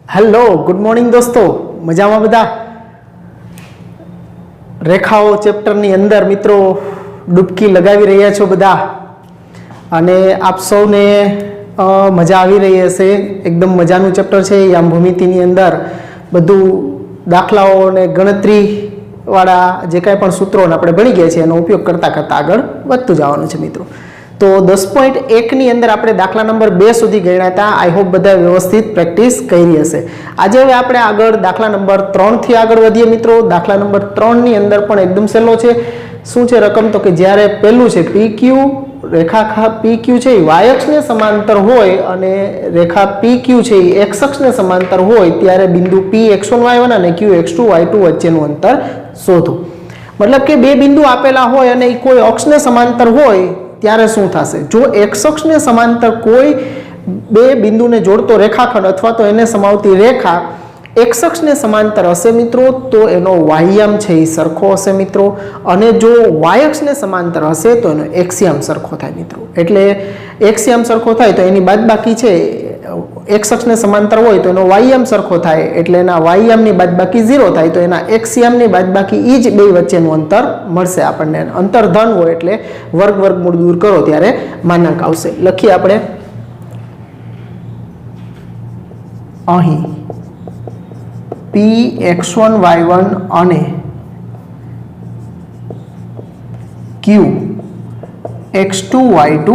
Hello good morning दोस्तों, मजा में बधा। रेखाओ चेप्टर नी अंदर मित्रों डूबकी लगावी रह्या छो बधा अने आप सौने मजा आवी रही हशे। एकदम मजानुं चेप्टर छे। याम भूमितिनी अंदर बधुं दाखलाओ ने गणतरी वाळा जे कांई पण सूत्रों आपणे भणी गया छे एनो उपयोग करता करता आगळ वधतुं जवानुं छे मित्रों। तो 10.1 ની અંદર આપણે દાખલા નંબર 2 સુધી ગણ્યા હતા। આઈ હોપ બધા વ્યવસ્થિત પ્રેક્ટિસ કરી હશે। આજે હવે આપણે આગળ દાખલા નંબર 3 થી આગળ વધીએ મિત્રો। દાખલા નંબર 3 ની અંદર પણ એકદમ સહેલો છે। શું છે રકમ? તો કે જ્યારે પહેલું છે PQ રેખા PQ છે એ y અક્ષને સમાંતર હોય અને રેખા PQ છે એ x અક્ષને સમાંતર હોય ત્યારે બિંદુ P x1 y1 અને Q x2 y2 વચ્ચેનું અંતર શોધો। मतलब કે બે બિંદુ આપેલા હોય અને એ કોઈ અક્ષને સમાંતર હોય ત્યારે શું થશે? જો x અક્ષને સમાંતર કોઈ બે બિંદુને જોડતો રેખાખંડ અથવા તો એને સમાવતી રેખા x અક્ષને સમાંતર હશે મિત્રો તો એનો વાયયામ છે એ સરખો હશે મિત્રો, અને જો y અક્ષને સમાંતર હશે તો એનો એક્સયામ સરખો થાય મિત્રો। એટલે એક્સયામ સરખો થાય તો એની બાદબાકી છે x અક્ષને સમાંતર હોય તો એનો વાયયામ સરખો થાય એટલે એના વાયયામની બાદબાકી 0 થાય તો એના એક્સયામની બાદબાકી ઈ જ બે વચ્ચેનું અંતર મળશે આપણને। અંતર ધન હોય એટલે વર્ગ વર્ગમૂળ દૂર કરો ત્યારે માનાંક આવશે। લખીએ આપણે અહીં P x1 y1 અને Q x2 y2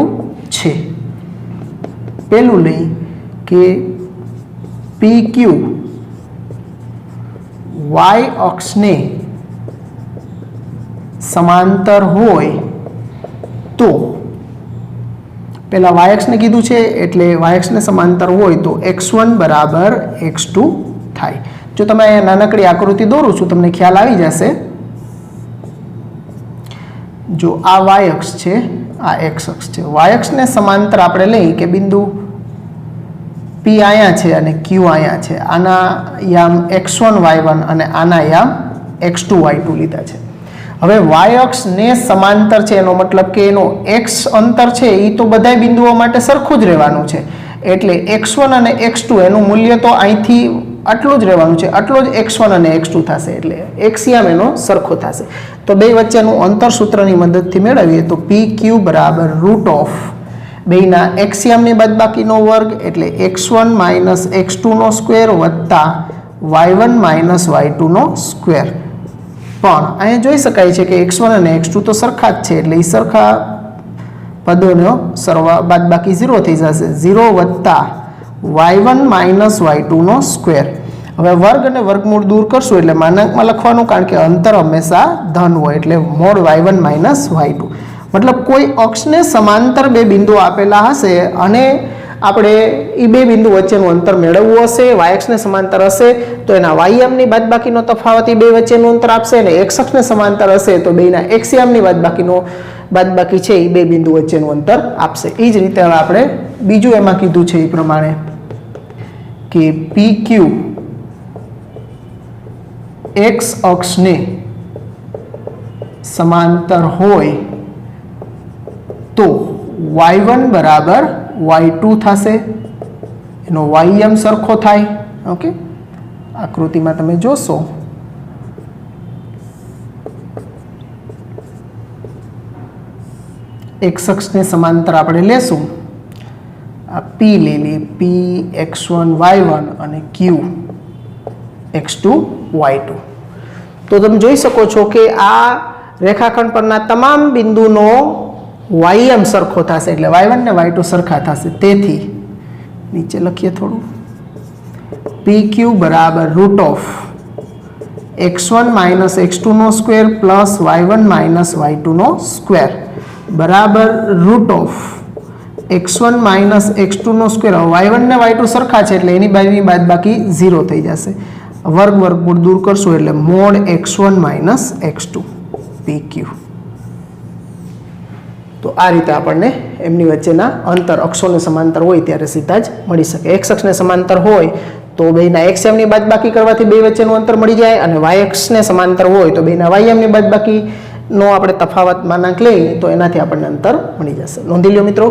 છે। પેલું લઈ કે PQ y અક્ષને સમાંતર હોય તો પેલા y અક્ષને કીધું છે એટલે y અક્ષને સમાંતર હોય તો x1 બરાબર x2 થાય। જો તમે અહીંયા નાનકડી આકૃતિ દોરું છું તમને ખ્યાલ આવી જશે। જો આ y અક્ષ છે, આ x અક્ષ છે, y અક્ષને સમાંતર આપણે લઈ કે બિંદુ P અહીંયા છે અને Q અહીંયા છે। આના યામ x1 y1 અને આના યામ x2 y2 લીધા છે। હવે y અક્ષને સમાંતર છે એનો મતલબ કે એનો x અંતર છે એ તો બધા બિંદુઓ માટે સરખું જ રહેવાનું છે। એટલે x1 અને x2 એનું મૂલ્ય તો અહીંથી આટલું જ રહેવાનું છે, આટલો જ x1 અને x2 થશે એટલે એક્સયામ એનો સરખો થશે। તો બે વચ્ચેનું અંતર સૂત્રની મદદથી મેળવીએ તો PQ બરાબર રૂટ ઓફ બેના એક્સયામની બાદબાકીનો વર્ગ એટલે x1 માઇનસ x2 નો સ્ક્વેર વત્તા y1 માઇનસ y2 નો સ્ક્વેર। પણ અહીંયા જોઈ શકાય છે કે x1 અને x2 તો સરખા જ છે એટલે એ સરખા પદોનો સરવા બાદબાકી 0 થઈ જશે। 0 વત્તા y1 માઇનસ y2 નો સ્ક્વેર। હવે વર્ગ અને વર્ગમૂળ દૂર કરશું એટલે માનાંકમાં લખવાનું કારણ કે અંતર હંમેશા ધન હોય એટલે મોડ y1 માઇનસ y2। મતલબ કોઈ અક્ષને સમાંતર બે બિંદુ આપેલા હશે અને આપણે એ બે બિંદુ વચ્ચેનું અંતર મેળવવું હશે, y અક્ષને સમાંતર હશે તો એના વાયયામની બાદબાકીનો તફાવત એ બે વચ્ચેનું અંતર આપશે અને x અક્ષને સમાંતર હશે તો બેના એક્સયામની બાદબાકી છે એ બે બિંદુ વચ્ચેનું અંતર આપશે। એ જ રીતે હવે આપણે બીજું એમાં કીધું છે એ પ્રમાણે કે PQ x અક્ષને સમાંતર હોય તો y1 બરાબર y2 થશે, એનો વાયયામ સરખો થાય। ઓકે, આકૃતિમાં તમે જોશો x અક્ષને સમાંતર આપણે લેશું, આ P લઈ લઈએ, P x1 y1 અને Q x2 y2। તો તમે જોઈ શકો છો કે આ રેખાખંડ પરના તમામ બિંદુનો વાયયામ સરખો થશે એટલે y1 ને y2 સરખા થશે। તેથી નીચે લખીએ થોડું PQ બરાબર root of x1 minus x2 નો square plus y1 minus y2 નો સ્ક્વેર બરાબર root of x1 minus x2 નો સ્ક્વેર। y1 ને y2 સરખા છે એટલે એની બાદબાકી 0 થઈ જશે। વર્ગ વર્ગમૂળ દૂર કરશું એટલે mode x1 minus x2 PQ। તો આ રીતે આપણને એમની વચ્ચેના અંતર અક્ષોને સમાંતર હોય ત્યારે સીધા જ મળી શકે। x અક્ષને સમાંતર હોય તો બેના એક્સયામની બાદબાકી કરવાથી બે વચ્ચેનું અંતર મળી જાય અને y અક્ષને સમાંતર હોય તો બેના વાયયામની બાદબાકીનો આપણે તફાવત માનાંક લઈએ તો એનાથી આપણને અંતર મળી જશે। નોંધી લ્યો મિત્રો।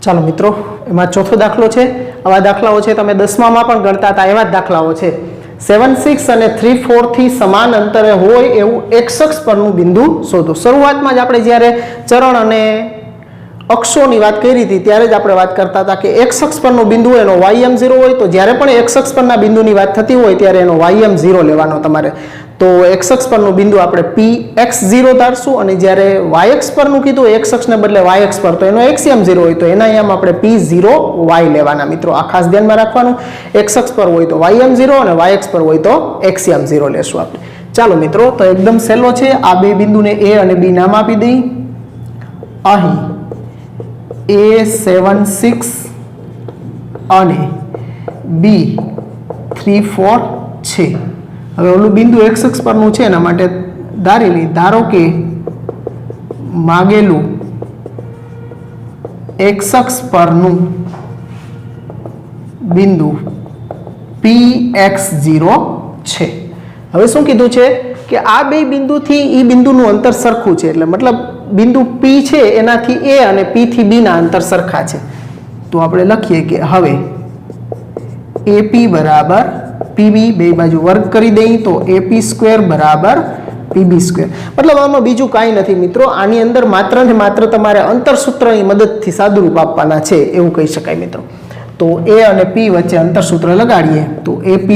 ચાલો મિત્રો, એમાં ચોથો દાખલો છે. આવા દાખલાઓ છે તમે 10મામાં પણ ગણતા હતા એવા જ દાખલાઓ છે. 7, 6 અને 3, 4 થી સમાન અંતરે હોય એવું x અક્ષ પરનું બિંદુ શોધો. શરૂઆતમાં જ આપણે જ્યારે ચરણ અને અક્ષોની વાત કરી હતી ત્યારે જ આપણે વાત કરતા હતા કે x અક્ષ પરનું બિંદુ એનો ym 0 હોય, તો જ્યારે પણ x અક્ષ પરના બિંદુની વાત થતી હોય ત્યારે એનો ym 0 લેવાનો તમારે. તો x અક્ષ પરનું બિંદુ આપણે px0 ધારશું, અને જ્યારે y અક્ષ પરનું કીધું x અક્ષને બદલે y અક્ષ પર, તો એનો xm 0 હોય તો એના ym આપણે p0y લેવાના. મિત્રો આ ખાસ ધ્યાનમાં રાખવાનું, x અક્ષ પર હોય તો ym 0 અને y અક્ષ પર હોય તો xm 0 લેશું આપણે. ચાલો મિત્રો, તો એકદમ સહેલો છે. આ બે બિંદુને a અને b નામ આપી દઈ. અહીં a7, 6 અને b3, 4 છે. હવે ઓલું બિંદુ x અક્ષ પરનું છે એના માટે ધારી લઈ. ધારો કે માગેલું x અક્ષ પરનું બિંદુ px0 છે. હવે શું કીધું છે કે આ બે બિંદુથી એ બિંદુનું અંતર સરખું છે, એટલે મતલબ બિંદુ p છે એનાથી a અને p થી b ના અંતર સરખા છે. તો આપણે લખીએ કે હવે ap બરાબર pb, બે બાજુ વર્ગ કરી દઈએ તો ap² બરાબર pb². મતલબ આમાં બીજું કાંઈ નથી મિત્રો, આની અંદર માત્ર ને માત્ર તમારે અંતર સૂત્રની મદદથી સાદુરૂપ આપવાના છે એવું કહી શકાય મિત્રો. તો a અને p વચ્ચે અંતર સૂત્ર લગાડીએ તો ap².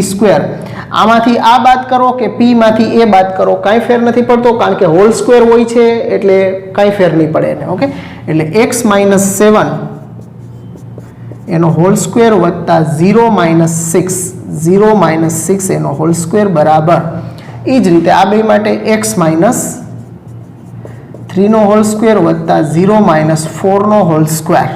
આમાંથી આ બાદ કરો કે p માંથી a બાદ કરો, કાંઈ ફેર નથી પડતો, કારણ કે હોલ સ્ક્વેર હોય છે એટલે કાંઈ ફેર નહીં પડે એને. ઓકે, એટલે x - 7 એનો હોલ સ્ક્વેર વત્તા 0 - 6, 0 - 6 એનો હોલ સ્ક્વેર બરાબર. એ જ રીતે આ બે માટે x - 3 નો હોલ સ્ક્વેર વત્તા 0 - 4 નો હોલ સ્ક્વેર.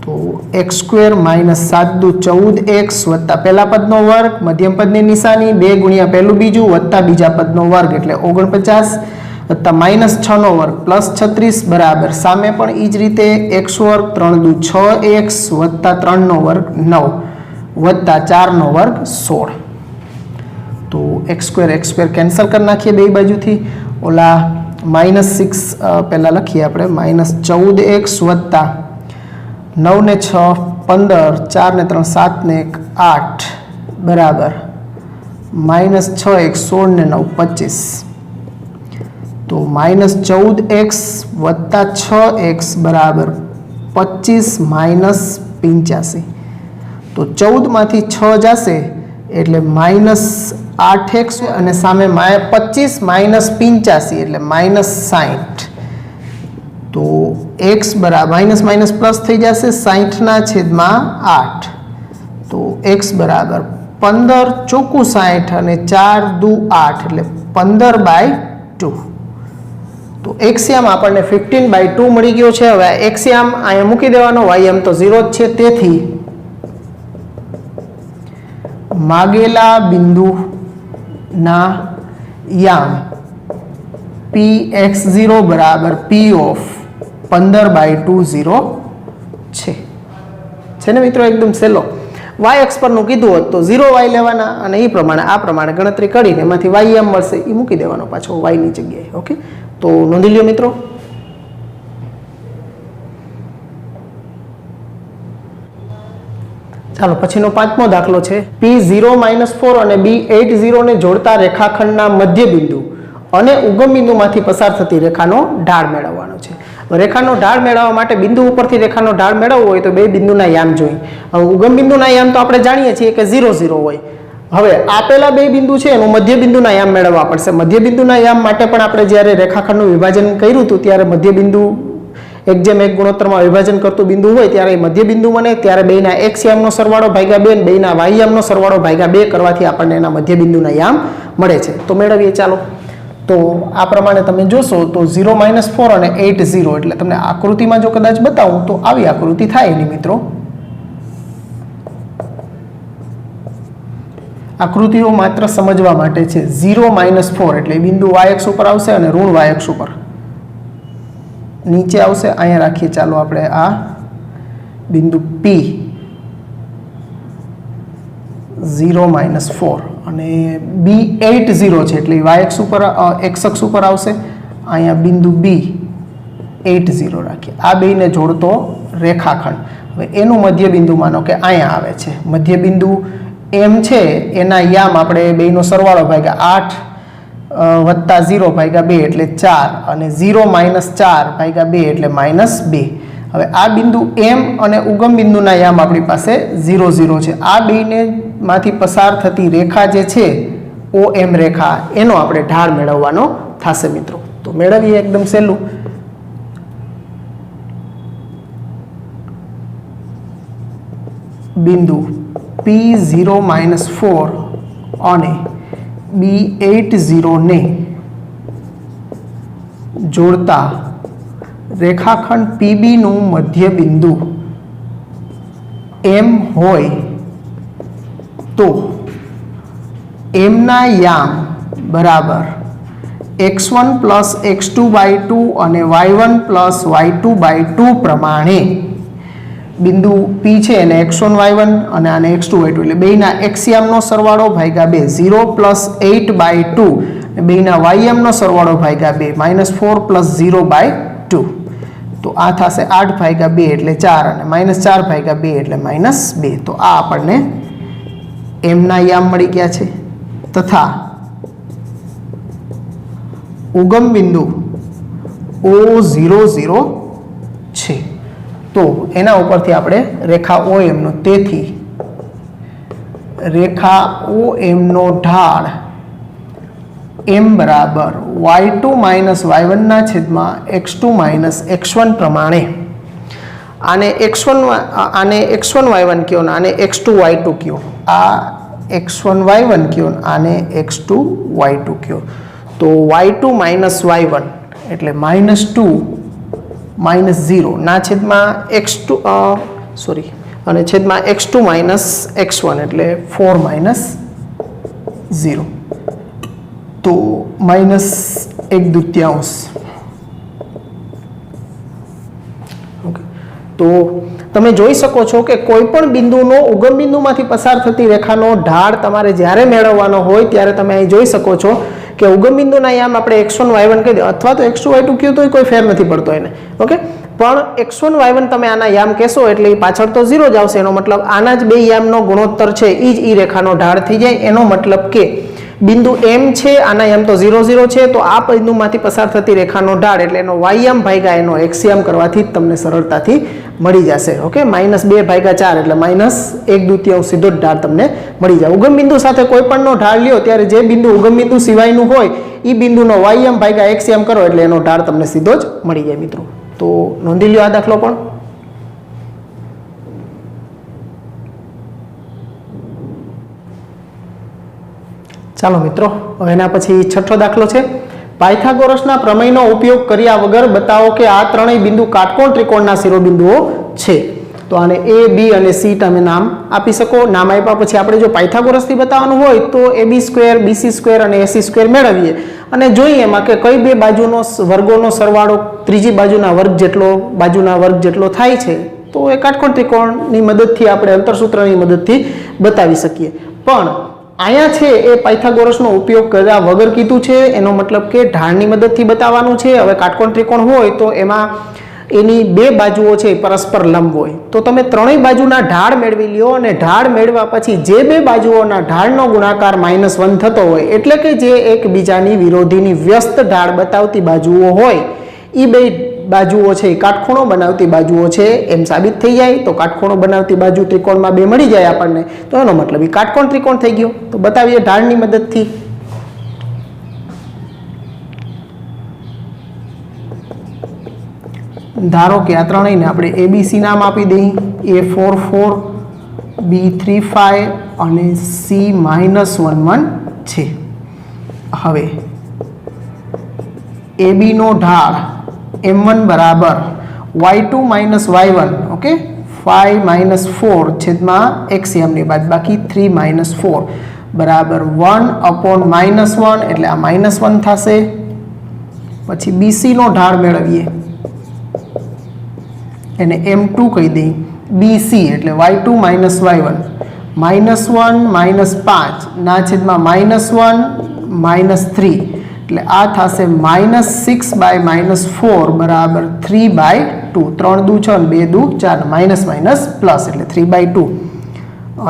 તો x² - 7 દુ 14x વત્તા પહેલા પદનો વર્ગ, મધ્યમ પદની નિશાની 2 ગુણ્યા પહેલું બીજું વત્તા બીજા પદનો વર્ગ એટલે 49 વત્તા -6 નો વર્ગ પ્લસ 36 બરાબર. સામે પણ એ જ રીતે x² 3 દુ 6x વત્તા 3 નો વર્ગ 9 વત્તા 4 નો વર્ગ 16. તો x² કેન્સલ કરી નાખીએ બે બાજુથી. ઓલા -6 પહેલાં લખીએ આપણે, -14x વત્તા 9 ને 6 15, 4 ને 3 7 ને 1 8 બરાબર -6x 16 ને 9 25. તો -14x વત્તા 6x બરાબર 25 - 85. તો 14 માંથી 6 જશે એટલે -8x અને સામે 25 - 85 એટલે -60. તો x બરાબર માઇનસ પ્લસ થઈ જશે 60/8. તો x બરાબર 15 ચોખ્ખું 60 અને 4 દુ 8 એટલે 15/2. તો એક્સિયમ આપણને 15/2 મળી ગયો છે. હવે એક્સિયમ અહીંયા મૂકી દેવાનો, ym તો 0 જ છે. તેથી માગેલા બિંદુના યામ px0 બરાબર p ઓફ 15/2 0 છે ને મિત્રો, એકદમ સહેલો. y અક્ષ પરનું કીધું હોત તો 0y લેવાના અને એ પ્રમાણે આ પ્રમાણે ગણતરી કરીને એમાંથી ym મળશે એ મૂકી દેવાનો પાછો y ની જગ્યાએ. ઓકે, તો નોંધી લ્યો મિત્રો. ચાલો પછીનો પાંચમો દાખલો છે. p0 - 4 અને b80 ને જોડતા રેખાખંડના મધ્ય બિંદુ અને ઉગમ બિંદુમાંથી પસાર થતી રેખાનો ઢાળ મેળવવાનો છે. રેખાનો ઢાળ મેળવવા માટે બિંદુ ઉપરથી રેખાનો ઢાળ મેળવવો હોય તો બે બિંદુના યામ જોઈએ. હવે ઉગમ બિંદુના યામ તો આપણે જાણીએ છીએ કે 0 0 હોય. હવે આપેલા બે બિંદુ છે એનું મધ્ય બિંદુના યામ મેળવવા પડશે. મધ્ય બિંદુના યામ માટે પણ આપણે જ્યારે રેખાખંડનું વિભાજન કર્યું હતું ત્યારે મધ્ય બિંદુ 1:1 ગુણોત્તરમાં વિભાજન કરતું બિંદુ હોય ત્યારે મધ્ય બિંદુ બને, ત્યારે બેના x યામનો સરવાળો ભાગ્યા 2 અને બેના y યામનો સરવાળો ભાગ્યા 2 કરવાથી આપણને એના મધ્ય બિંદુના યામ મળે છે. તો મેળવીએ. ચાલો, તો આ પ્રમાણે તમે જોશો તો 0 - 4 અને 80 એટલે તમને આકૃતિમાં જો કદાચ બતાવું તો આવી આકૃતિ થાય એની મિત્રો. આકૃતિઓ માત્ર સમજવા માટે છે. 0 - 4 એટલે બિંદુ y અક્ષ ઉપર આવશે અને ઋણ y અક્ષ ઉપર નીચે આવશે. અહીંયા રાખીએ ચાલો આપણે આ બિંદુ p 0 - 4 અને b80 છે એટલે y અક્ષ ઉપર x અક્ષ ઉપર આવશે. અહીંયા બિંદુ b 80 રાખીએ. આ બેને જોડતો રેખાખંડ. હવે એનું મધ્યબિંદુ માનો કે અહીંયા આવે છે. મધ્યબિંદુ એમ છે એના યામ આપણે બેનો સરવાળો ભાગ્યા 8 વત્તા 0 ભાગ્યા 2 એટલે 4 અને 0 માઇનસ 4 ભાગ્યા 2 એટલે -2. હવે આ બિંદુ એમ અને ઉગમ બિંદુના યામ આપણી પાસે 0 0 છે. આ બેને માંથી પસાર થતી રેખા જે છે OM રેખા, એનો આપણે ઢાળ મેળવવાનો થશે મિત્રો. તો મેળવીએ એકદમ સહેલું. બિંદુ P0 -4 અને B80 ને જોડતા રેખાખંડ PB નું મધ્ય બિંદુ M હોય તો M ના યામ બરાબર x1 + x2/2 અને y1 + y2/2 પ્રમાણે બિંદુ P છે એને x1 y1 અને આને x2 y2 એટલે બેયના x યામનો સરવાળો ભાગ્યા 2 0 + 8/2 અને બેયના y યામનો સરવાળો ભાગ્યા 2 -4 + 0/2. તો આ થશે 8/2 એટલે 4 અને -4/2 એટલે -2. તો આ આપણને M ના યામ મળી ગયા છે તથા ઉગમ બિંદુ O00 છે. તો એના ઉપરથી આપણે રેખા OM નો, તેથી રેખા OM નો ઢાળ M બરાબર y2 - y1 ના છેદમાં x2 - x1 પ્રમાણે આને x1 y1 કયો ને આને x2 y2 કયો. આ x1 y1 કયો ને આને x2 y2 કયો. તો y2 - y1 એટલે -2 -0 ના છેદમાં x2 અને છેદમાં x2 - x1 એટલે 4 - 0. તો -1/2. ઓકે. તો તમે જોઈ શકો છો કે કોઈ પણ બિંદુનો ઉગમ બિંદુમાંથી પસાર થતી રેખાનો ઢાળ તમારે જ્યારે મેળવવાનો હોય ત્યારે તમે અહીં જોઈ શકો છો કે ઉગમ બિંદુના યામ આપણે x1 y1 કહી દો અથવા તો x2 y2 કહ્યું તો કોઈ ફેર નથી પડતો એને. ઓકે. પણ x1 y1 તમે આના યામ કહેશો એટલે પાછળ તો 0 જ આવશે. એનો મતલબ આના જ બે યામનો ગુણોત્તર છે એ રેખાનો ઢાળ થઈ જાય. એનો મતલબ કે બિંદુ M છે આના યામ તો 0 0 છે. તો આ બિંદુમાંથી પસાર થતી રેખાનો ઢાળ એટલે એનો y યામ ભાગ્યા એનો x યામ કરવાથી જ તમને સરળતાથી મળી જશે. ઓકે. -2/4 એટલે -1/2 સીધો જ ઢાળ તમને મળી જાય. ઉગમ બિંદુ સાથે કોઈ પણનો ઢાળ લ્યો ત્યારે જે બિંદુ ઉગમ બિંદુ સિવાયનું હોય એ બિંદુનો y યામ ભાગ્યા x યામ કરો એટલે એનો ઢાળ તમને સીધો જ મળી જાય મિત્રો. તો નોંધી લ્યો આ દાખલો પણ. ચાલો મિત્રો, હવે એના પછી છઠ્ઠો દાખલો છે. પાયથાગોરસના પ્રમેયનો ઉપયોગ કર્યા વગર બતાવો કે આ ત્રણેય બિંદુ કાટકોણ ત્રિકોણના શિરોબિંદુઓ છે. તો આને A, B અને C તમે નામ આપી શકો. નામ આપ્યા પછી આપણે જો પાયથાગોરસથી બતાવવાનું હોય તો AB² BC² અને AC² મેળવીએ અને જોઈએ એમાં કે કઈ બે બાજુનો વર્ગોનો સરવાળો ત્રીજી બાજુના વર્ગ જેટલો થાય છે. તો એ કાટકોણ ત્રિકોણની મદદથી આપણે અંતરસૂત્રની મદદથી બતાવી શકીએ. પણ અહીંયા છે એ પાયથાગોરસનો ઉપયોગ કર્યા વગર કીધું છે. એનો મતલબ કે ઢાળની મદદથી બતાવવાનું છે. હવે કાટકોણ ત્રિકોણ હોય તો એમાં એની બે બાજુઓ છે પરસ્પર લંબ હોય. તો તમે ત્રણેય બાજુના ઢાળ મેળવી લ્યો અને ઢાળ મેળવ્યા પછી જે બે બાજુઓના ઢાળનો ગુણાકાર -1 થતો હોય એટલે કે જે એકબીજાની વિરોધીની વ્યસ્ત ઢાળ બતાવતી બાજુઓ હોય એ બે બાજુઓ છે કાટખૂણો બનાવતી બાજુઓ છે એમ સાબિત થઈ જાય. તો કાટખૂણો બનાવતી બાજુ ત્રિકોણમાં બે મળી જાય આપણને. તો એનો મતલબ એ કાટકોણ ત્રિકોણ થઈ ગયો. તો બતાવીએ ઢાળની મદદથી. ધારો કે આ ત્રણેયને આપણે ABC નામ આપી દઈએ. A44 B35 અને C-11 છે. હવે AB નો ઢાળ M1 બરાબર y2 - y1 ઓકે 5 - 4 છેદમાં x યામની બાદબાકી 3 - 4 બરાબર 1/-1 એટલે આ -1 થશે. પછી BC નો ઢાળ મેળવીએ એને M2 કહી દઈએ. BC એટલે y2 - y1 -1 -5 ના છેદમાં -1 -3 એટલે આ થશે -6/-4 બરાબર 3/2. 2 3 દુ 6 2 દુ 4 માઇનસ માઇનસ પ્લસ એટલે 3/2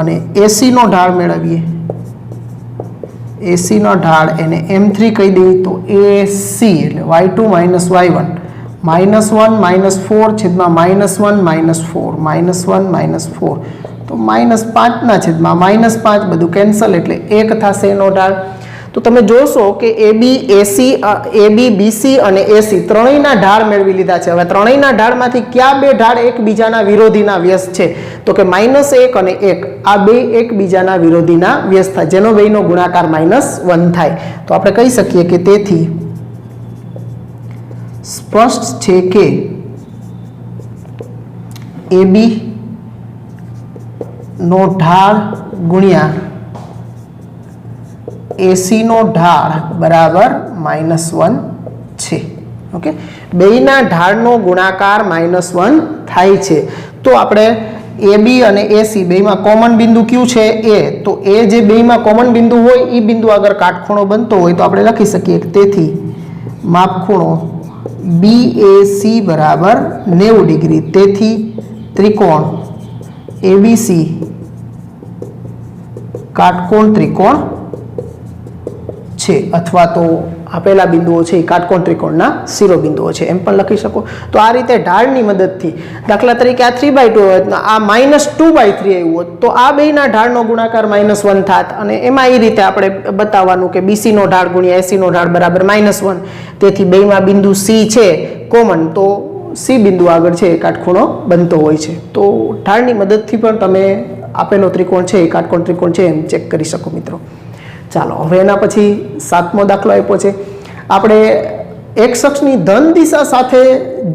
અને એસી નો ઢાળ મેળવીએ એસી નો ઢાળ એને m3 કહી દઈએ તો એસી એટલે y2 માઇનસ y1 -1 -4 છેદમાં -1 -4 -1 -4 તો -5 ના છેદમાં -5 બધું કેન્સલ એટલે 1 થશે એનો ઢાળ તો તમે જોશો કે AB BC અને AC ત્રણેયના ઢાળ મેળવી લીધા છે હવે ત્રણેયના ઢાળમાંથી કયા બે ઢાળ એકબીજાના વિરોધીના વ્યસ્ત છે તો કે -1 અને 1 આ બે એકબીજાના વિરોધીના વ્યસ્ત થાય જેનો બેનો ગુણાકાર -1 થાય તો આપણે કહી શકીએ કે તેથી સ્પષ્ટ છે કે AB નો ઢાળ ગુણ્યા AC નો ઢાળ બરાબર -1 છે ઓકે બેયના ઢાળનો ગુણાકાર -1 થાય છે તો આપણે AB અને AC બેયમાં કોમન બિંદુ કયું છે A તો A જે બેયમાં કોમન બિંદુ હોય એ બિંદુ આગળ કાટખૂણો બનતો હોય તો આપણે લખી શકીએ કે તેથી માપખૂણો BAC બરાબર 90 ડિગ્રી તેથી ત્રિકોણ ABC કાટકોણ ત્રિકોણ છે અથવા તો આપેલા બિંદુઓ છે એ કાટકોણ ત્રિકોણના શિરોબિંદુઓ છે એમ પણ લખી શકો તો આ રીતે ઢાળની મદદથી દાખલા તરીકે આ 3/2 હોત આ -2/3 આવ્યું હોત તો આ બેયના ઢાળનો ગુણાકાર -1 થાત અને એમાં એ રીતે આપણે બતાવવાનું કે BC નો ઢાળ ગુણ્યા AC નો ઢાળ બરાબર -1 તેથી બેયમાં બિંદુ C છે કોમન તો C બિંદુ આગળ છે એ કાટખૂણો બનતો હોય છે તો ઢાળની મદદથી પણ તમે આપેલો ત્રિકોણ છે એ કાટકોણ ત્રિકોણ છે એમ ચેક કરી શકો મિત્રો ચાલો હવે એના પછી 7મો દાખલો આપ્યો છે આપણે x અક્ષની ધન દિશા સાથે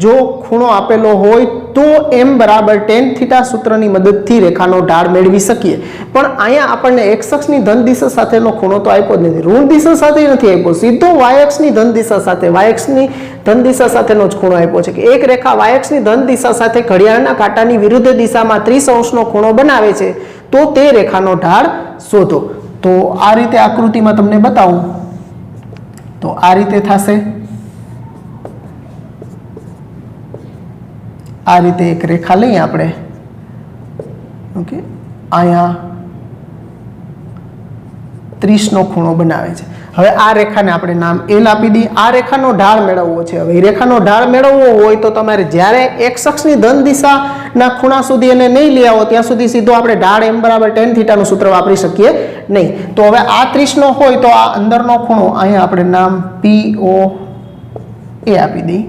જો ખૂણો આપેલો હોય તો m બરાબર tan થીટા સૂત્રની મદદથી રેખાનો ઢાળ મેળવી શકીએ પણ અહીંયા આપણને x અક્ષની ધન દિશા સાથેનો ખૂણો તો આપ્યો જ નથી ઋણ દિશા સાથે નથી આપ્યો સીધો y અક્ષની ધન દિશા સાથે y અક્ષની ધન દિશા સાથેનો જ ખૂણો આપ્યો છે કે એક રેખા y અક્ષની ધન દિશા સાથે ઘડિયાળના કાંટાની વિરુદ્ધ દિશામાં 30 અંશનો ખૂણો બનાવે છે તો તે રેખાનો ઢાળ શોધો તો આ રીતે આકૃતિમાં તમને બતાવું તો આ રીતે થશે આ રીતે એક રેખા લઈએ આપણે ઓકે અહીંયા 30 નો ખૂણો બનાવે છે હવે આ રેખાને આપણે નામ L આપી દઈએ આ રેખાનો ઢાળ મેળવવો છે હવે એ રેખાનો ઢાળ મેળવવો હોય તો તમારે જ્યારે x અક્ષની ધન દિશાના ખૂણા સુધી એને નહીં લઈ આવો ત્યાં સુધી સીધો આપણે ઢાળ m બરાબર tan થીટાનું સૂત્ર વાપરી શકીએ નહીં તો હવે આ 30 નો હોય તો આ અંદરનો ખૂણો અહીંયા આપણે નામ PO એ આપી દઈએ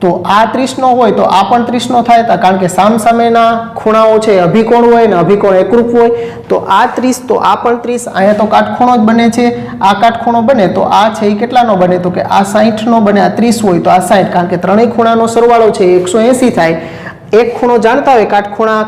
તો આ 30 નો હોય તો આ પણ 30 નો થાય કારણ કે સામસામેના ખૂણાઓ છે અભિકોણ હોય ને અભિકોણ એકરૂપ હોય તો આ 30 તો આ પણ 30 અહીંયા તો કાટખૂણો જ બને છે આ કાટખૂણો બને તો આ છે એ કેટલાનો બને તો કે આ 60 નો બને આ 30 હોય તો આ 60 કારણ કે ત્રણેય ખૂણાનો સરવાળો છે 180 થાય એક ખૂણો જાણતા હોય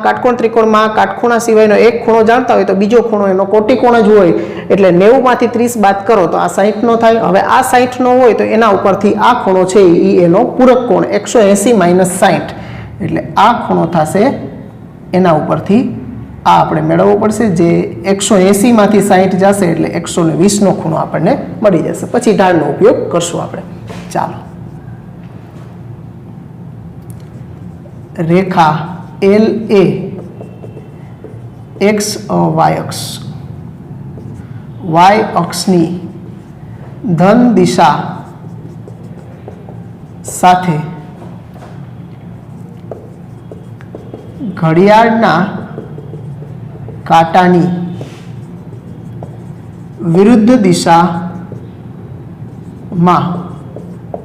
કાટકોણ ત્રિકોણમાં કાટખૂણા સિવાયનો એક ખૂણો જાણતા હોય તો બીજો ખૂણો એનો કોટિકોણ જ હોય એટલે 90 માંથી 30 બાદ કરો તો આ 60 નો થાય હવે આ 60 નો હોય તો એના ઉપરથી આ ખૂણો છે એ એનો પૂરક કોણ 180 - 60 એટલે આ ખૂણો થશે એના ઉપરથી આ આપણે મેળવવો પડશે જે 180 માંથી 60 જશે એટલે 120 નો ખૂણો આપણને મળી જશે પછી ઢાળનો ઉપયોગ કરશું આપણે ચાલો રેખા LA x y અક્ષની ધન દિશા સાથે ઘડિયાળના કાંટાની વિરુદ્ધ દિશામાં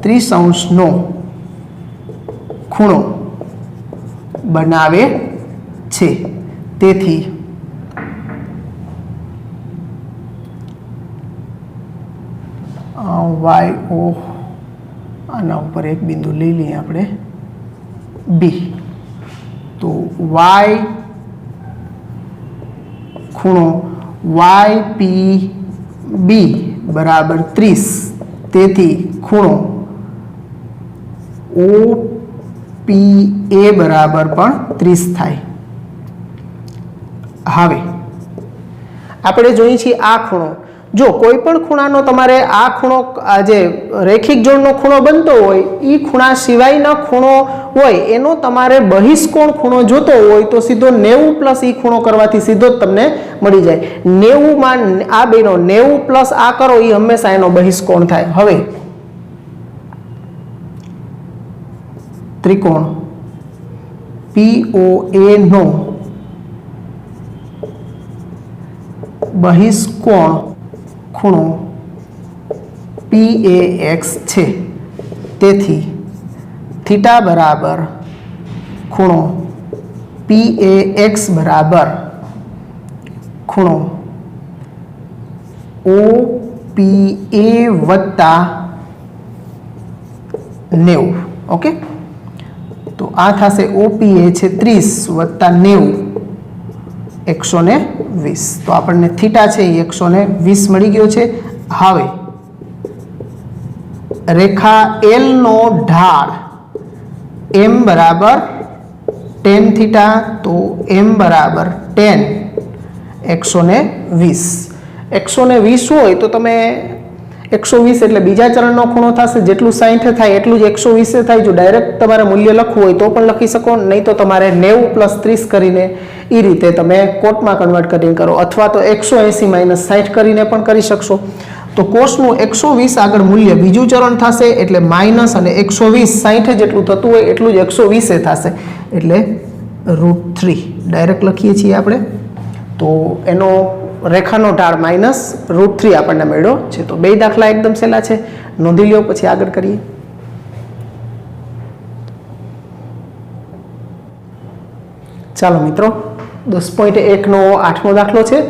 30 અંશનો ખૂણો બનાવે છે તેથી YO આના ઉપર એક બિંદુ લઈ લઈએ આપણે B તો Y ખૂણો YPB બરાબર 30 તેથી ખૂણો OPA બરાબર પણ 30 થાય હવે આપણે જોઈએ છીએ આ ખૂણો જો કોઈ પણ ખૂણાનો તમારે આ ખૂણો આ જે રેખિક જોડનો ખૂણો બનતો હોય એ ખૂણા સિવાયનો ખૂણો હોય એનો તમારે બહિષ્કોણ ખૂણો જોતો હોય તો સીધો 90 પ્લસ એ ખૂણો કરવાથી સીધો જ તમને મળી જાય. 90 માં આ બેનો 90 પ્લસ આ કરો એ હંમેશા એનો બહિષ્કોણ થાય. હવે ત્રિકોણ POA નો બહિષ્કોણ ખૂણો PAX છે. તેથી થીટા બરાબર ખૂણો PAX બરાબર ખૂણો OPA વત્તા 90. ઓકે, તો આ થશે OPA છે 30 વત્તા 90 120. તો આપણને થીટા છે એ 120 મળી ગયો છે. હવે રેખા L નો ઢાળ m બરાબર tan થીટા, તો m બરાબર tan 120. 120 હોય તો તમે 120 એટલે બીજા ચરણનો ખૂણો થશે. જેટલું 60 થાય એટલું જ 120 થાય. જો ડાયરેક્ટ તમારે મૂલ્ય લખવું હોય તો પણ લખી શકો, નહીં તો તમારે 90 પ્લસ 30 કરીને એ રીતે તમે કોટમાં કન્વર્ટ કરીને કરો, અથવા તો 180 માઇનસ 60 કરીને પણ કરી શકશો. તો કોસનું 120 આગળ મૂલ્ય બીજું ચરણ થશે એટલે માઇનસ અને 120 60 જેટલું થતું હોય એટલું જ 120 થશે એટલે √3 ડાયરેક્ટ લખીએ છીએ આપણે. તો એનો રેખાનો ઢાળ માઇનસ √3 આપણને મળ્યો છે. તો બે દાખલા એકદમ સહેલા છે, નોંધી લ્યો, પછી આગળ કરીએ. ચાલો મિત્રો, 10.1 નો 8મો દાખલો છે.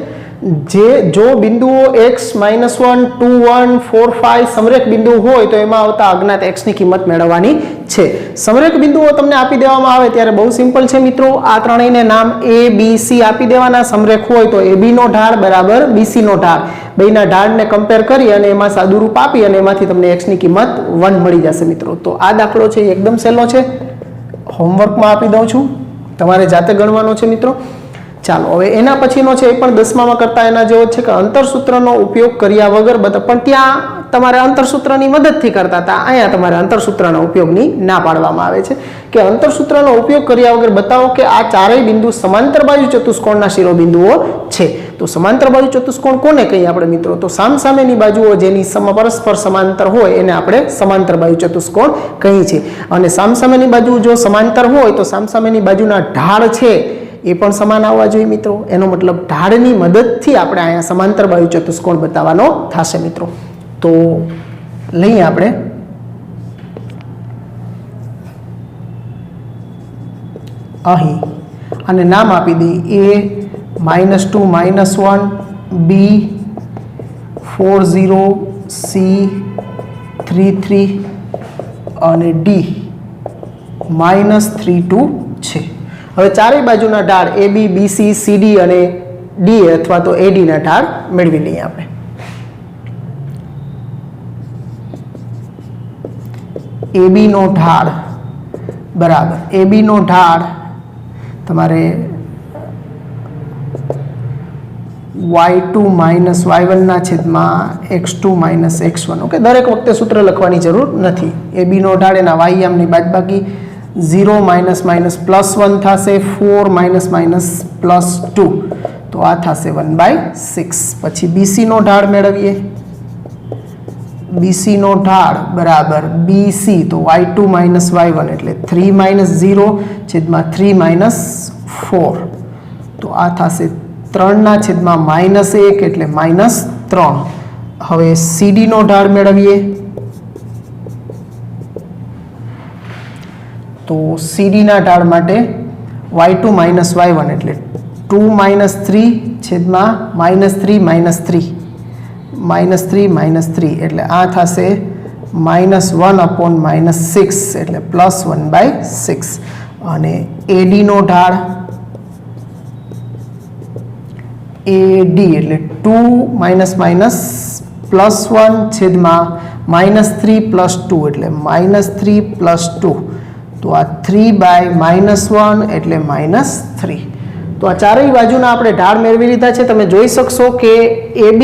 જો બિંદુઓ x -1 2 1 4 5 સમરેખ બિંદુ હોય તો એમાં આવતા અજ્ઞાત x ની કિંમત મેળવવાની છે. સમરેખ બિંદુઓ તમને આપી દેવામાં આવે ત્યારે બહુ સિમ્પલ છે મિત્રો. આ ત્રણેયને નામ A B C આપી દેવાના. સમરેખ હોય તો AB નો ઢાળ બરાબર BC નો ઢાળ, બેયના ઢાળને કમ્પેર કરી અને એમાં સાદુરૂપ આપી અને એમાંથી તમને x ની કિંમત 1 મળી જશે મિત્રો. તો આ દાખલો છે એ એકદમ સહેલો છે, હોમવર્કમાં આપી દઉં છું, તમારે જાતે ગણવાનો છે મિત્રો. ચાલો, હવે એના પછીનો છે એ પણ 10મામાં કરતા એના જેવો છે કે અંતરસૂત્રનો ઉપયોગ કર્યા વગર બધા, પણ ત્યાં તમારે અંતરસૂત્રની મદદથી કરતા હતા, અહીંયા તમારે અંતરસૂત્રના ઉપયોગની ના પાડવામાં આવે છે કે અંતરસૂત્રનો ઉપયોગ કર્યા વગર બતાવો કે આ ચારેય બિંદુ સમાંતર બાજુ ચતુષ્કોણના શિરોબિંદુઓ છે. તો સમાંતર બાજુ ચતુષ્કોણ કોને કહીએ આપણે મિત્રો? તો સામસામેની બાજુઓ જેની પરસ્પર સમાંતર હોય એને આપણે સમાંતર બાજુ ચતુષ્કોણ કહીએ છીએ. અને સામસામેની બાજુ જો સમાંતર હોય તો સામસામેની બાજુના ઢાળ છે એ પણ સમાન આવવા જોઈએ મિત્રો. એનો મતલબ ઢાળની મદદથી આપણે અહીંયા સમાંતર બાજુ ચતુષ્કોણ બતાવવાનો થશે મિત્રો. તો લઈએ આપણે અહીં અને નામ આપી દઈએ A -2 -1 B 40 C 33 અને D -32 છે. હવે ચારેય બાજુના ઢાળ AB BC CD અને D અથવા તો AD ના ઢાળ મેળવી લઈએ આપણે. AB નો ઢાળ બરાબર AB નો ઢાળ તમારે y2 - y1 ના છેદમાં x2 - x1. ઓકે, દરેક વખતે સૂત્ર લખવાની જરૂર નથી. AB નો ઢાળ એના y યામની બાદબાકી 0 - +1 થશે, 4 - +2, તો આ થશે 1/6. પછી BC નો ઢાળ મેળવીએ. BC નો ઢાળ બરાબર BC, તો y2 - y1 એટલે 3 - 0 છેદમાં 3 - 4, તો આ થશે 3 ના છેદમાં -1 એટલે -3. હવે CD નો ઢાળ મેળવીએ. તો CD ના ઢાળ માટે y2 - y1 એટલે 2 - 3 છેદમાં -3 -3 એટલે આ થશે -1/-6 એટલે +1/6. અને AD નો ઢાળ AD એટલે 2 - +1 છેદમાં -3 + 2 એટલે -3 + 2, તો આ 3/-1 એટલે -3. તો આ ચારેય બાજુના આપણે ઢાળ મેળવી લીધા છે. તમે જોઈ શકશો કે AB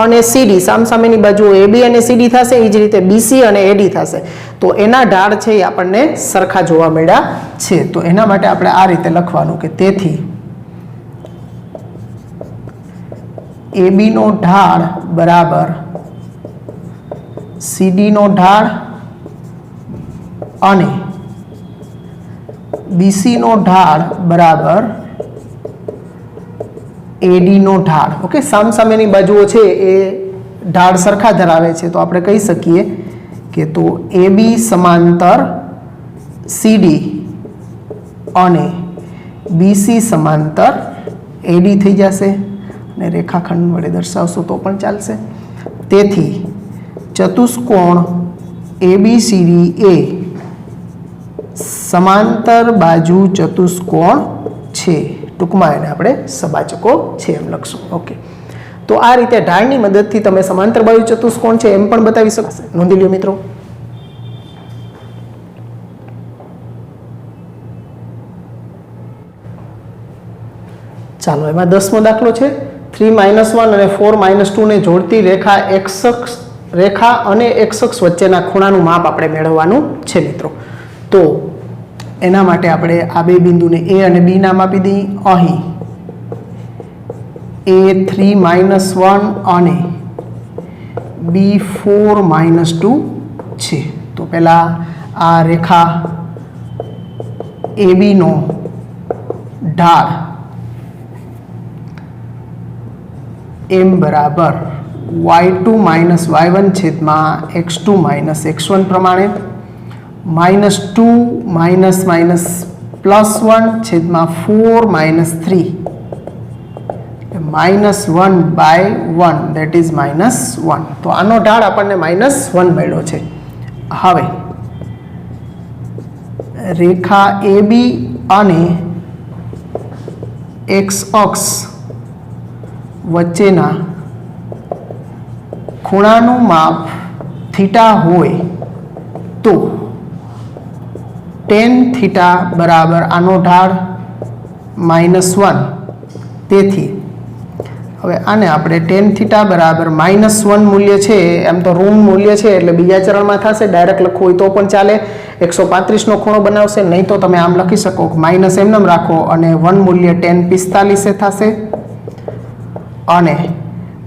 અને CD સામસામેની બાજુઓ AB અને CD થશે, એ જ રીતે BC અને AD થશે. તો એના ઢાળ છે એ આપણને સરખા જોવા મળ્યા છે. તો એના માટે આપણે આ રીતે લખવાનું કે તેથી AB નો ઢાળ બરાબર CD નો ઢાળ અને BC નો ઢાળ બરાબર AD નો ઢાળ. ઓકે, સામસામેની બાજુઓ છે એ ઢાળ સરખા ધરાવે છે. તો આપણે કહી શકીએ કે તો AB સમાંતર CD અને BC સમાંતર AD થઈ જશે, અને રેખાખંડ વડે દર્શાવશો તો પણ ચાલશે. તેથી ચતુષ્કોણ ABCD એ સમાંતર બાજુ ચતુષ્કોણ છે. ટૂંકમાં એને આપણે સબાચકો છે એમ લખશું. ઓકે, તો આ રીતે ઢાળની મદદથી તમે સમાંતર બાજુ ચતુષ્કોણ છે એમ પણ બતાવી શકશો. નોંધી લ્યો મિત્રો. ચાલો, એમાં 10મો દાખલો છે. 3 - 1 અને 4 - 2 ને જોડતી રેખા અને x અક્ષ વચ્ચેના ખૂણાનું માપ આપણે મેળવવાનું છે મિત્રો. તો એના માટે આપણે આ બે બિંદુને A અને B નામ આપી દઈએ. અહીં A3 - 1 અને B4 - 2 છે. તો પહેલા આ રેખા AB નો ઢાળ m બરાબર y2 - y1 છેદમાં x2 - x1 પ્રમાણે -2 +1 છેદમાં 4 - 3 -1/1 that is -1. તો આનો ઢાળ આપણને -1 મળ્યો છે. હવે રેખા AB અને x અક્ષ વચ્ચેના ખૂણાનું માપ થીટા હોય તો tan થીટા બરાબર આનો ઢાળ -1. તેથી હવે આને આપણે tan થીટા બરાબર -1 મૂલ્ય છે, એમ તો ઋણ મૂલ્ય છે એટલે બીજા ચરણમાં થશે. ડાયરેક્ટ લખવું હોય તો પણ ચાલે. 135 નો ખૂણો બનાવશે, નહીં તો તમે આમ લખી શકો માઇનસ એમનેમ રાખો અને 1 મૂલ્ય tan 45 થશે. અને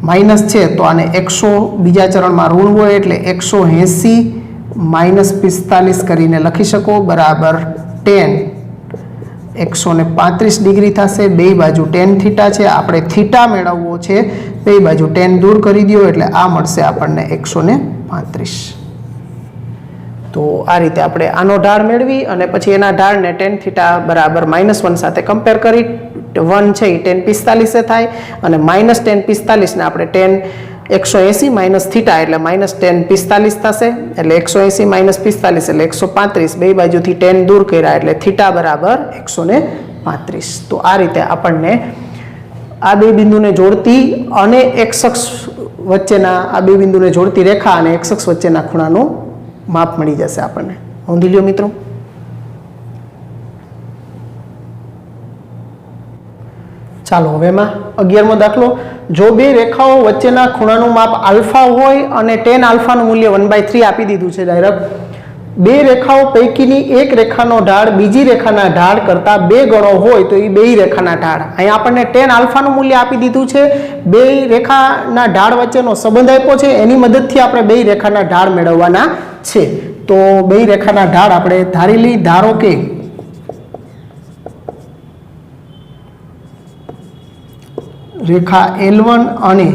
માઇનસ છે તો આને 100 બીજા ચરણમાં ઋણ હોય એટલે 180 - 45 કરીને લખી શકો બરાબર tan 135 ડિગ્રી થશે. બે બાજુ tan થીટા છે, આપણે થીટા મેળવવો છે. બે બાજુ tan દૂર કરી દો એટલે આ મળશે આપણને 135. તો આ રીતે આપણે આનો ઢાળ મેળવી અને પછી એના ઢાળને tan થીટા બરાબર -1 સાથે કમ્પેર કરી. 1 છે એ tan 45 થાય અને -tan 45 ને આપણે tan 180 - થીટા એટલે -tan 45 થશે. એટલે 180 - 45 એટલે 135. બે બાજુથી tan દૂર કર્યા એટલે થીટા બરાબર 135. તો આ રીતે આપણને આ બે બિંદુને જોડતી અને x અક્ષ વચ્ચેના આ બે બિંદુને જોડતી રેખા અને x અક્ષ વચ્ચેના ખૂણાનું માપ મળી જશે આપણને. નોંધી લ્યો મિત્રો. ચાલો, હવે એમાં 11મો દાખલો. જો બે રેખાઓ વચ્ચેના ખૂણાનું માપ આલ્ફા હોય અને tan આલ્ફાનું મૂલ્ય 1/3 આપી દીધું છે ડાયરેક્ટ. બે રેખાઓ પૈકીની એક રેખાનો ઢાળ બીજી રેખાના ઢાળ કરતાં 2 ગણો હોય તો એ બે રેખાના ઢાળ. અહીંયા આપણને tan આલ્ફાનું મૂલ્ય આપી દીધું છે. બે રેખાના ઢાળ વચ્ચેનો સંબંધ આપ્યો છે, એની મદદથી આપણે બે રેખાના ઢાળ મેળવવાના છે. તો બે રેખાના ઢાળ આપણે ધારી લઈ. ધારો કે રેખા L1 અને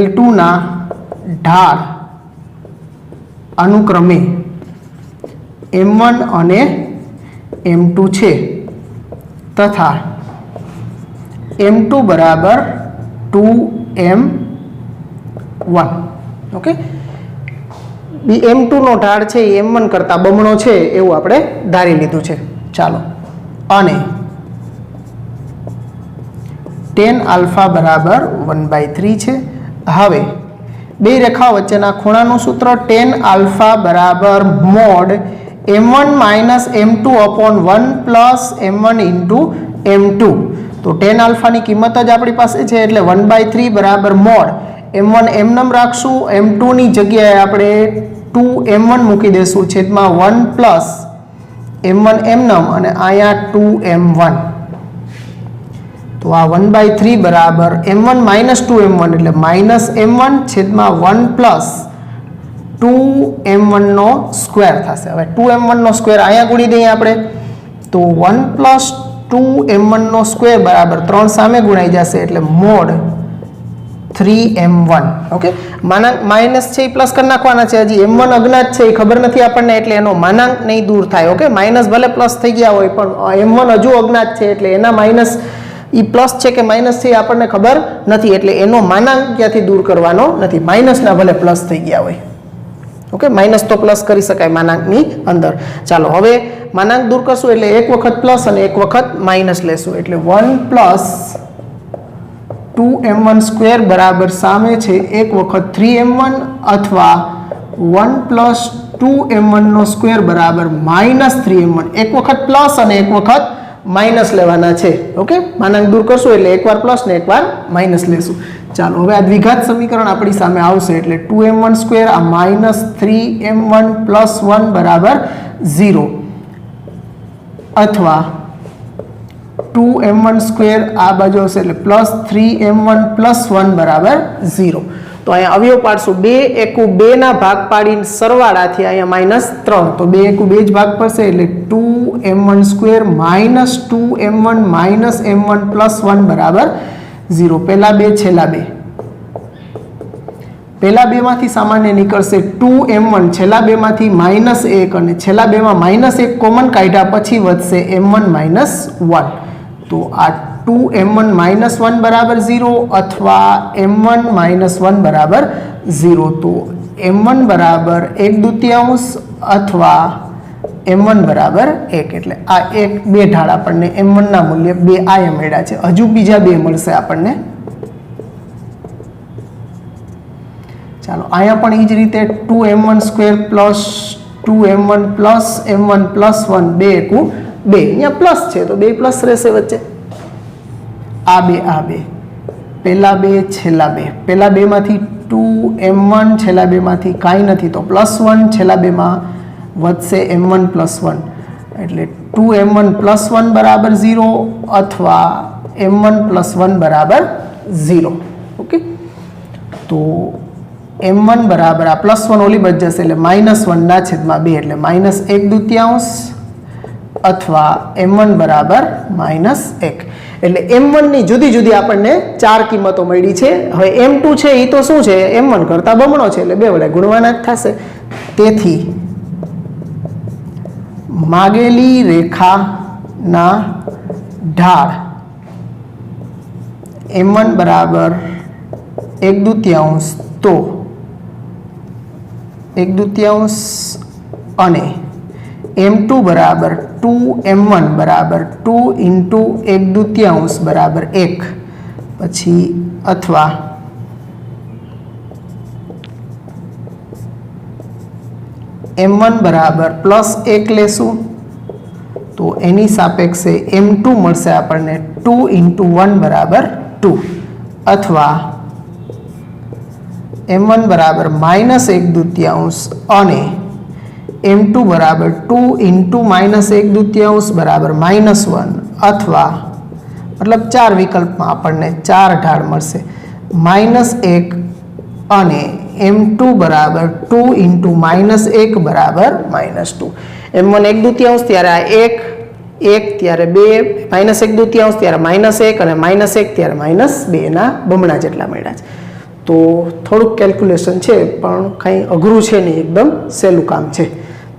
L2 ના ઢાળ અનુક્રમે M1 અને M2 છે તથા M2 બરાબર 2M1. ઓકે, M2 નો ઢાળ છે એ M1 કરતાં બમણો છે એવું આપણે ધારી લીધું છે. ચાલો, અને tan આલ્ફા બરાબર 1/3 છે. હવે બે રેખાઓ વચ્ચેના ખૂણાનું સૂત્ર tan આલ્ફા બરાબર mod M1 - M2 upon 1 + M1 * m2 તો tan આલ્ફાની કિંમત જ આપણી પાસે છે એટલે 1/3 બરાબર મોડ m1 એમનેમ રાખશું m2 ની જગ્યાએ આપણે 2m1 મૂકી દેશું છેદમાં 1 પ્લસ m1 એમનેમ અને અહીંયા 2m1 તો આ 1/3 બરાબર m1 માઇનસ 2m1 એટલે માઇનસ m1 છેદમાં 1 પ્લસ 2m1 નો સ્ક્વેર થશે હવે 2m1 નો સ્ક્વેર અહીંયા ગુણી દઈએ આપણે તો 1 પ્લસ 2m1 નો સ્ક્વેર બરાબર 3 સામે ગુણાઈ જશે એટલે મોડ 3m1 ઓકે માઇનસ છે એ પ્લસ કરી નાખવાના છે હજી m1 અજ્ઞાત છે એ ખબર નથી આપણને એટલે એનો માનાંક નહીં દૂર થાય ઓકે માઇનસ ભલે પ્લસ થઈ ગયા હોય પણ m1 હજુ અજ્ઞાત છે એટલે એના માઇનસ એ પ્લસ છે કે માઇનસ છે આપણને ખબર નથી એટલે એનો માનાંક ક્યાંથી દૂર કરવાનો નથી માઇનસના ભલે પ્લસ થઈ ગયા હોય ઓકે માઇનસ તો પ્લસ કરી શકાય માનાંકની અંદર ચાલો હવે માનાંક દૂર કરશું એટલે એક વખત પ્લસ અને એક વખત માઇનસ લેશું એટલે 1 પ્લસ 2m1 સ્ક્વેર બરાબર સામે છે એક વખત 3m1 અથવા 1 પ્લસ 2m1 નો સ્ક્વેર બરાબર માઇનસ 3m1 એક વખત પ્લસ અને એક વખત માઇનસ લેવાના છે ઓકે માનાંક દૂર કરશું એટલે એકવાર પ્લસ ને એકવાર માઇનસ લેશું ચાલો હવે આ દ્વિઘાત સમીકરણ આપણી સામે આવશે એટલે 2m1 સ્ક્વેર આ માઇનસ 3m1 પ્લસ 1 બરાબર 0 અથવા 2m1 સ્ક્વેર આ બાજુ આવશે એટલે પ્લસ 3m1 પ્લસ 1 બરાબર 0 તો અહીંયા અવયવ પાડશું 2 એકુ 2 ના ભાગ પાડીને સરવાળાથી અહીંયા માઇનસ 3 તો 2 એકુ 2 જ ભાગ પડશે એટલે 2m1 square minus 2m1 minus m1 plus 1 બરાબર 0 પહેલા 2 છેલ્લા 2 પહેલા 2 માંથી સામાન્ય નીકળશે 2m1 છેલ્લા 2 માંથી માઇનસ 1 અને છેલ્લા 2 માં માઇનસ 1 કોમન કાઢ્યા પછી વધશે m1 માઇનસ 1 તો આ 2m1 માઇનસ 1 બરાબર 0 અથવા m1 માઇનસ 1 બરાબર 0 તો m1 બરાબર 1/2 અથવા m1 બરાબર 1 એટલે આ એક બે ઢાળ આપણને m1 ના મૂલ્ય 2 આયા મળ્યા છે હજુ બીજા 2 મળશે આપણને ચાલો અહીંયા પણ એ જ રીતે 2m1 square plus 2m1 plus m1 plus 1 2 એકુ 2 અહીંયા પ્લસ છે તો 2 પ્લસ રહેશે વચ્ચે આ 2 પહેલા 2 છેલ્લા 2 પહેલા 2 માંથી 2m1 છેલ્લા 2 માંથી કાંઈ નથી તો પ્લસ 1 છેલ્લા 2 માં વધશે m1 પ્લસ 1 એટલે 2m1 પ્લસ 1 બરાબર 0 અથવા m1 પ્લસ 1 બરાબર 0 ઓકે તો m1 બરાબર આ પ્લસ 1 ઓલી બચ જશે એટલે માઇનસ 1 ના છેદમાં 2 એટલે માઇનસ 1/2 અથવા m1 બરાબર માઇનસ 1 એટલે m1 ની જુદી જુદી આપણને 4 કિંમતો મળી છે હવે m2 છે એ તો શું છે m1 કરતા બમણો છે એટલે 2 વડે ગુણવાના જ થશે તેથી માગેલી રેખાના ઢાળ m1 બરાબર 1/2 તો 1/2 અને m2 બરાબર 2m1 બરાબર 2 ઇન્ટુ 1/2 બરાબર 1 પછી અથવા m1 બરાબર પ્લસ 1 લેશું તો એની સાપેક્ષે m2 મળશે આપણને 2 ઇન્ટુ 1 બરાબર 2 અથવા m1 બરાબર માઇનસ 1/2 અને m2 બરાબર 2 ઇન્ટુ માઇનસ 1/2 બરાબર માઇનસ 1 અથવા મતલબ 4 વિકલ્પમાં આપણને 4 ઢાળ મળશે માઇનસ 1 અને m2 બરાબર 2 ઇન્ટુ માઇનસ 1 બરાબર માઇનસ 2 m1 1/2 ત્યારે આ 1 ત્યારે 2 માઇનસ 1/2 ત્યારે માઇનસ 1 અને માઇનસ 1 ત્યારે માઇનસ 2 ના બમણા જેટલા મળ્યા છે તો થોડુંક કેલ્ક્યુલેશન છે પણ કંઈ અઘરું છે નહીં એકદમ સહેલું કામ છે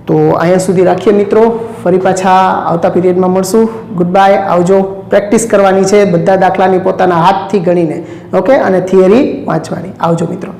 તો અહીંયા સુધી રાખીએ મિત્રો ફરી પાછા આવતા પીરિયડમાં મળશું ગુડ બાય આવજો પ્રેક્ટિસ કરવાની છે બધા દાખલાની પોતાના હાથથી ગણીને ઓકે અને થિયરી વાંચવાની આવજો મિત્રો